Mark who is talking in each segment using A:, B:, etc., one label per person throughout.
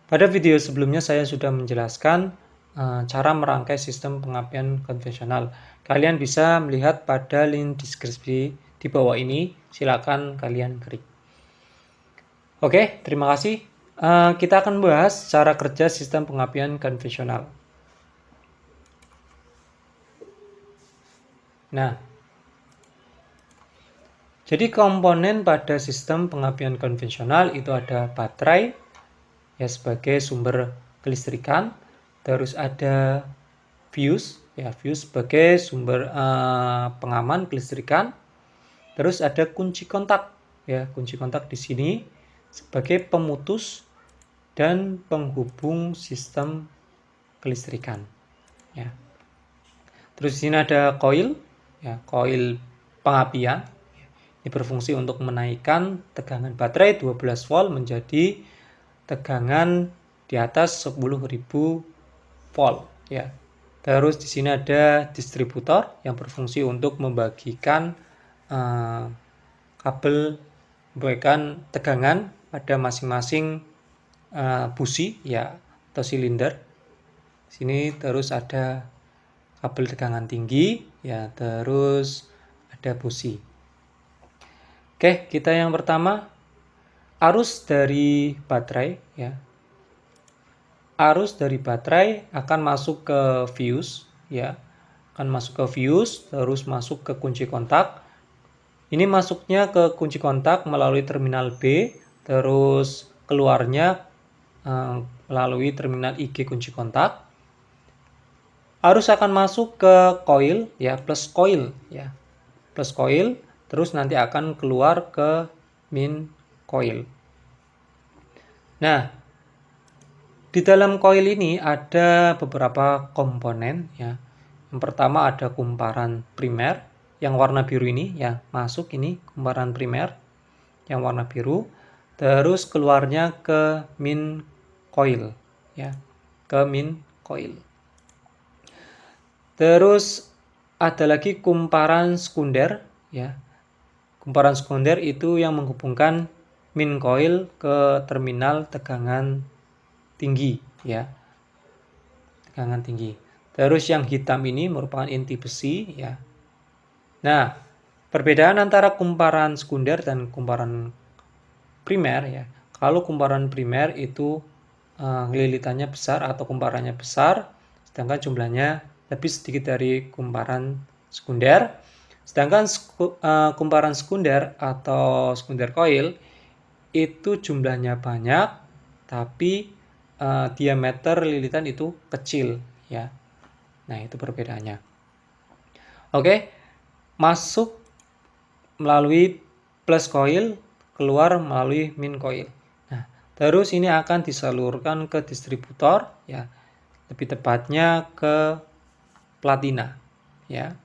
A: Pada video sebelumnya saya sudah menjelaskan cara merangkai sistem pengapian konvensional. Kalian bisa melihat pada link deskripsi di bawah ini. Silakan kalian klik. Oke, terima kasih. Kita akan bahas cara kerja sistem pengapian konvensional. Nah, jadi komponen pada sistem pengapian konvensional itu ada baterai ya sebagai sumber kelistrikan, terus ada fuse ya, fuse sebagai sumber pengaman kelistrikan, terus ada kunci kontak ya, kunci kontak di sini sebagai pemutus dan penghubung sistem kelistrikan ya. Terus di sini ada coil ya, coil pengapian. Ini berfungsi untuk menaikkan tegangan baterai 12 volt menjadi tegangan di atas 10.000 volt ya. Terus di sini ada distributor yang berfungsi untuk membagikan kabel, memberikan tegangan pada masing-masing busi ya atau silinder. Sini terus ada kabel tegangan tinggi ya, terus ada busi. Oke, kita yang pertama arus dari baterai ya. Arus dari baterai akan masuk ke fuse ya. Akan masuk ke fuse, terus masuk ke kunci kontak. Ini masuknya ke kunci kontak melalui terminal B, terus keluarnya melalui terminal IG kunci kontak. Arus akan masuk ke coil ya, plus coil ya. Plus coil, terus nanti akan keluar ke min coil. Nah, di dalam coil ini ada beberapa komponen ya. Yang pertama ada kumparan primer yang warna biru ini ya, masuk ini kumparan primer yang warna biru, terus keluarnya ke min coil ya, ke min coil. Terus ada lagi kumparan sekunder ya. Kumparan sekunder itu yang menghubungkan min coil ke terminal tegangan tinggi ya, tegangan tinggi. Terus yang hitam ini merupakan inti besi ya. Nah, perbedaan antara kumparan sekunder dan kumparan primer ya. Kalau kumparan primer itu lilitannya besar atau kumparannya besar, sedangkan jumlahnya lebih sedikit dari kumparan sekunder. Sedangkan kumparan sekunder atau sekunder coil itu jumlahnya banyak, tapi diameter lilitan itu kecil ya. Nah, itu perbedaannya. Oke, masuk melalui plus coil, keluar melalui min coil. Nah, terus ini akan disalurkan ke distributor ya. Lebih tepatnya ke platina ya,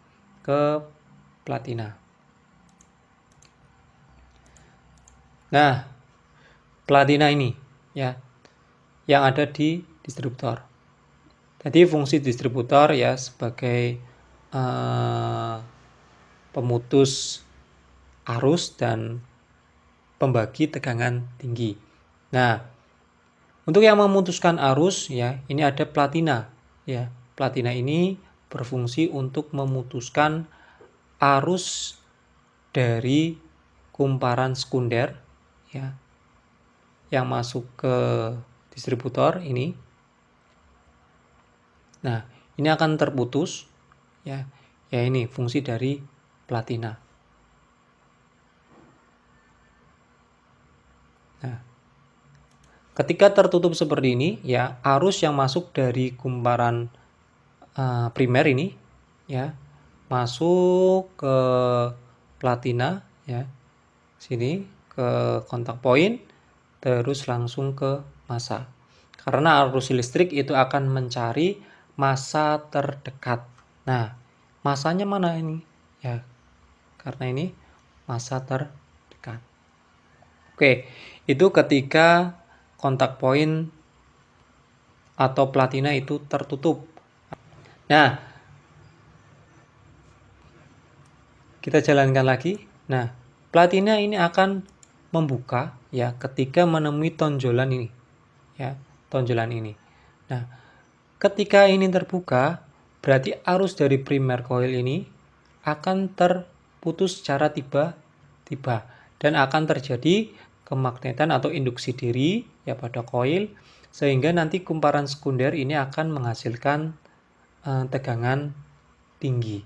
A: ke platina. Nah, platina ini ya yang ada di distributor. Jadi fungsi distributor ya sebagai pemutus arus dan pembagi tegangan tinggi. Nah, untuk yang memutuskan arus ya, ini ada platina ya. Platina ini berfungsi untuk memutuskan arus dari kumparan sekunder ya yang masuk ke distributor ini. Nah, ini akan terputus ya. Ya ini fungsi dari platina. Nah, ketika tertutup seperti ini ya, arus yang masuk dari kumparan primer ini ya masuk ke platina ya. Sini ke kontak point, terus langsung ke massa. Karena arus listrik itu akan mencari massa terdekat. Nah, massanya mana ini? Ya, karena ini massa terdekat. Oke, itu ketika kontak point atau platina itu tertutup. Nah, kita jalankan lagi. Nah, platina ini akan membuka ya ketika menemui tonjolan ini. Ya, tonjolan ini. Nah, ketika ini terbuka, berarti arus dari primer coil ini akan terputus secara tiba-tiba dan akan terjadi kemagnetan atau induksi diri ya pada coil, sehingga nanti kumparan sekunder ini akan menghasilkan tegangan tinggi.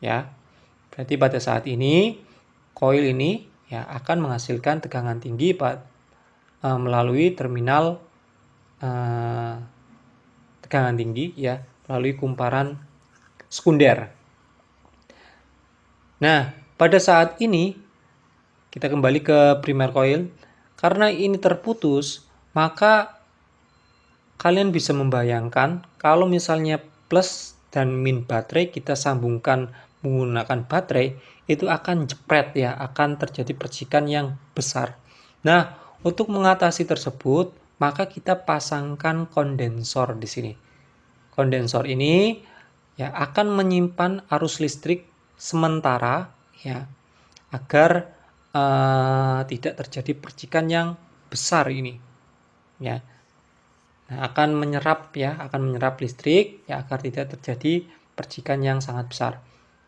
A: Ya. Berarti pada saat ini coil ini ya akan menghasilkan tegangan tinggi melalui terminal tegangan tinggi ya melalui kumparan sekunder. Nah, pada saat ini kita kembali ke primer coil. Karena ini terputus, maka kalian bisa membayangkan kalau misalnya plus dan min baterai kita sambungkan menggunakan baterai, itu akan jepret ya, akan terjadi percikan yang besar. Nah, untuk mengatasi tersebut, maka kita pasangkan kondensor di sini. Kondensor ini ya akan menyimpan arus listrik sementara ya agar tidak terjadi percikan yang besar ini. Ya. Nah, akan menyerap listrik ya agar tidak terjadi percikan yang sangat besar.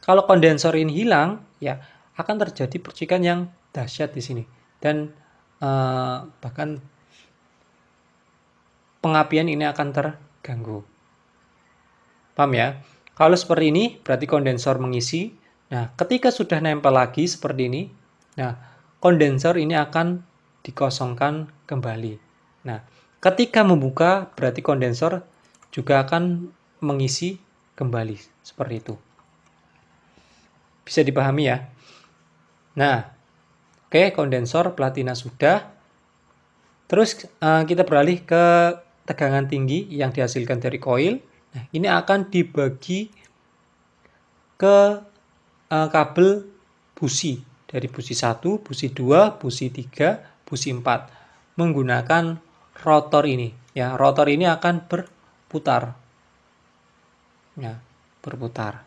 A: Kalau kondensor ini hilang, ya akan terjadi percikan yang dahsyat di sini dan bahkan pengapian ini akan terganggu. Paham ya? Kalau seperti ini berarti kondensor mengisi. Nah, ketika sudah nempel lagi seperti ini, nah kondensor ini akan dikosongkan kembali. Nah, ketika membuka berarti kondensor juga akan mengisi kembali seperti itu. Bisa dipahami ya. Nah, oke, kondensor platina sudah. Terus kita beralih ke tegangan tinggi yang dihasilkan dari coil. Nah, ini akan dibagi ke kabel busi. Dari busi 1, busi 2, busi 3, busi 4. Menggunakan rotor ini. Ya, rotor ini akan berputar. Ya, berputar.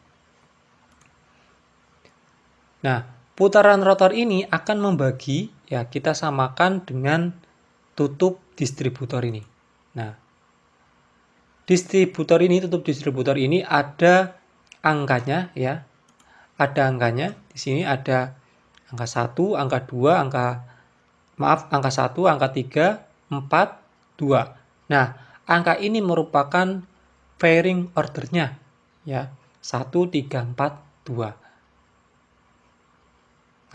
A: Nah, putaran rotor ini akan membagi, ya kita samakan dengan tutup distributor ini. Nah, tutup distributor ini ada angkanya, ya. Ada angkanya. Di sini ada angka 1, angka 2, angka 1, angka 3, 4, 2. Nah, angka ini merupakan pairing ordernya, ya. 1, 3, 4, 2.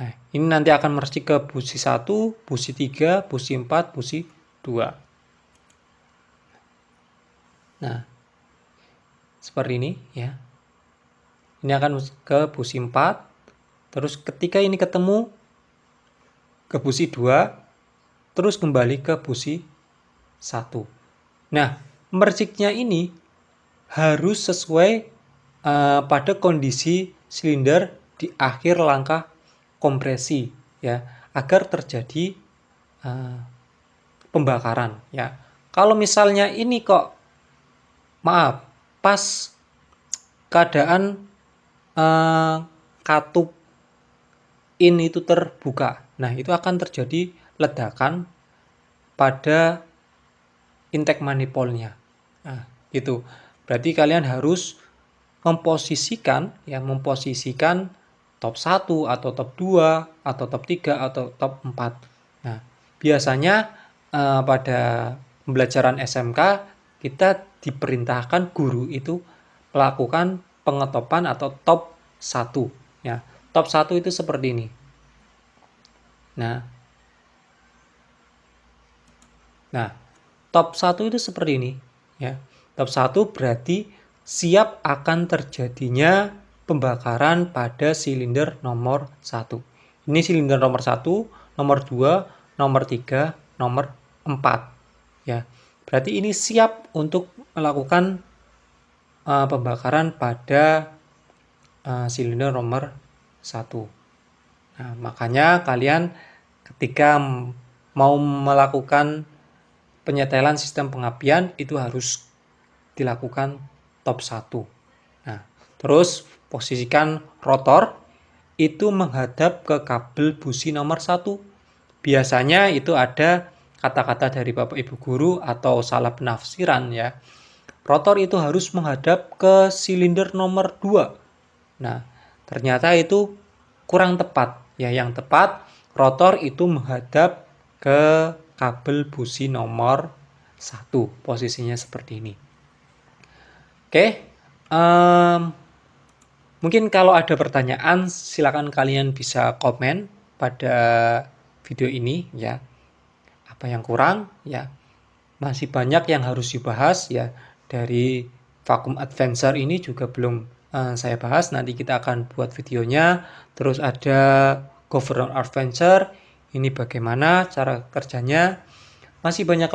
A: Nah, ini nanti akan mercy ke busi 1, busi 3, busi 4, busi 2. Nah, seperti ini ya. Ini akan ke busi 4. Terus ketika ini ketemu ke busi 2, terus kembali ke busi 1. Nah, merciknya ini harus sesuai pada kondisi silinder di akhir langkah kompresi ya, agar terjadi pembakaran ya. Kalau misalnya ini kok pas keadaan katup in itu terbuka, nah itu akan terjadi ledakan pada intake manifoldnya. Nah, gitu. Berarti kalian harus memposisikan top 1 atau top 2 atau top 3 atau top 4. Nah, biasanya pada pembelajaran SMK kita diperintahkan guru itu melakukan pengetopan atau top 1 ya. Top 1 itu seperti ini. Nah, top 1 itu seperti ini ya. Top 1 berarti siap akan terjadinya pembakaran pada silinder nomor 1. Ini silinder nomor 1, nomor 2, nomor 3, nomor 4. Ya. Berarti ini siap untuk melakukan pembakaran pada silinder nomor 1. Nah, makanya kalian ketika mau melakukan penyetelan sistem pengapian itu harus dilakukan top 1. Nah, terus posisikan rotor itu menghadap ke kabel busi nomor 1. Biasanya itu ada kata-kata dari Bapak Ibu guru atau salah penafsiran ya. Rotor itu harus menghadap ke silinder nomor 2. Nah, ternyata itu kurang tepat. Ya, yang tepat rotor itu menghadap ke kabel busi nomor 1. Posisinya seperti ini. Oke. Mungkin kalau ada pertanyaan silakan kalian bisa komen pada video ini ya. Apa yang kurang ya. Masih banyak yang harus dibahas ya. Dari vacuum advancer ini juga belum saya bahas. Nanti kita akan buat videonya. Terus ada governor advancer. Ini bagaimana cara kerjanya. Masih banyak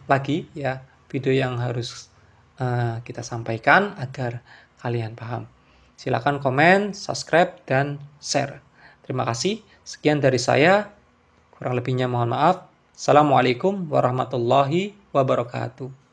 A: lagi ya video yang harus kita sampaikan agar kalian paham. Silakan komen, subscribe, dan share. Terima kasih. Sekian dari saya. Kurang lebihnya mohon maaf. Assalamualaikum warahmatullahi wabarakatuh.